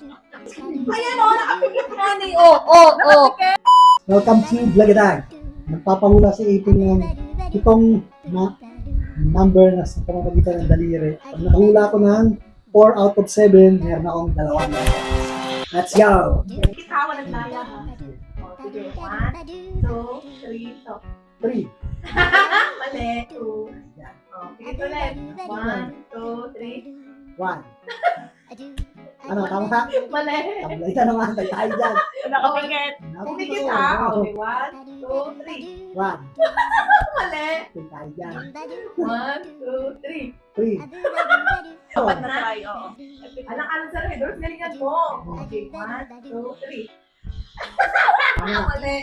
Ayan o, nakapikit nga ni. Oh. Welcome to Blagadag. Nagpapahula si Ipin ng itong number na sa pamamagitan ng daliri. Pag nakahula ko ng 4 out of 7, meron akong 2. Let's go! Kitawa ng laya ha. O, sige. 1, 2, 3, so. 3. Mali. 2. O, sige ulit. 1, 2, 3. 1. Ano, tama ka? Mali. Tablay ka naman, tayo dyan. Nakapikit. Pumikit ha. Okay, 1, 2, 3. 1. Mali. Tayo dyan. 1, 2, 3. 3. Dapat na try, oo. Alang-alang sa Redors, galingan mo. Okay, 1, 2, 3. Mali.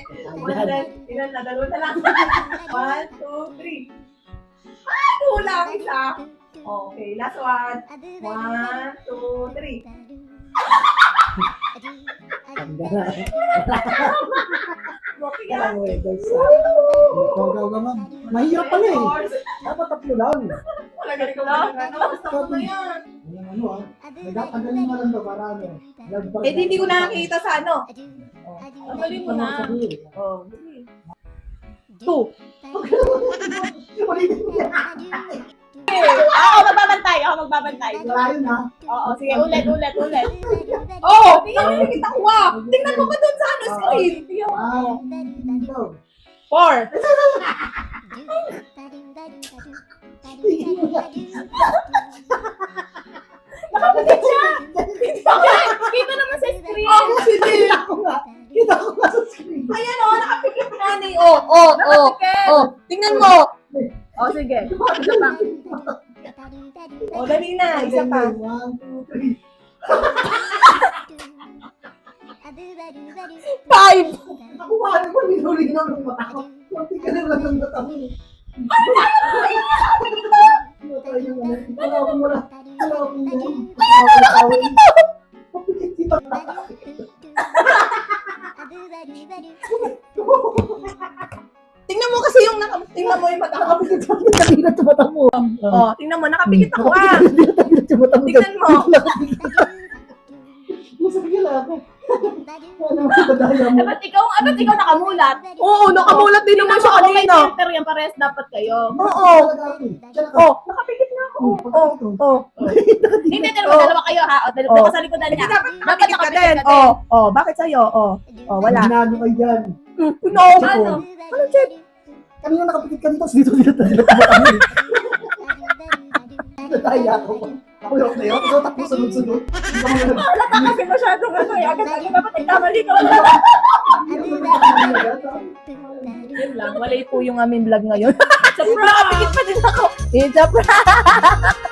Ilan na, dalawa na lang. 1, 2, 3. Ay, kulang isa. Okay, last one. 1, 2, 3. Tanda na. Okay, Kaya mo eh, guys. Ikaw naman. Mahirap pala eh. Dapat 3 lang. wala galing ko lang. Basta ko na yan. Walang ano ah. Nagkakagaling mo lang to para ano. Eh, di ko nakakita sa ano. Ang galing mo na. Oh. 2. Ako magbabantay. Wala yun ha. Oo, sige, ulit. Oo, tingnan mo kita ko ah. Tingnan mo ba doon sa ano screen? Wow. Ito. 4. Nakapagod siya. Kita naman sa screen. Oo, sige. Kita ko nga sa screen. Ayan o, nakapikit nga ni. Nakapikit. Tingnan mo. O, sige. Isa pa. O, dali na. Isa pa. 1, 2, 3. 5. Ako paano mo nilulinaw ng mata ko? Kunti ka na lang ng mata mo. Tingnan mo kasi yung tingnan mo yung mata ko. Nakapikit sa mata mo. O, tingnan mo. Nakapikit ako ah. Nakapikit sa mata mo. Tingnan mo. Masakit lang ako. Ano ang kadaya mo? Ba't ikaw nakamulat? Oo, nakamulat din naman siya Kung may kanina. filter yan, parehas dapat kayo. Oo. Oh, nakapikit na ako. Oh. Hindi, dalawa kayo ha. O, dalawa sa likodan niya. Dapat Dapat nakapikit ka nakapikit din. ka din. Bakit sa'yo? Wala. Ginano kayo dyan. No. Ano? Ano, Chip? Kanina nakapikit ka dito. Dito sa mata mo. Nadaya ako. Ako yung na yun. So, tapos sunod-sunod. Halata kasi masyadong ano eh. Agad-agad dapat nagkamali ka. Yun lang. Mali po yung aming vlog ngayon. Surprise! Nakapikit pa din ako. It's a prank!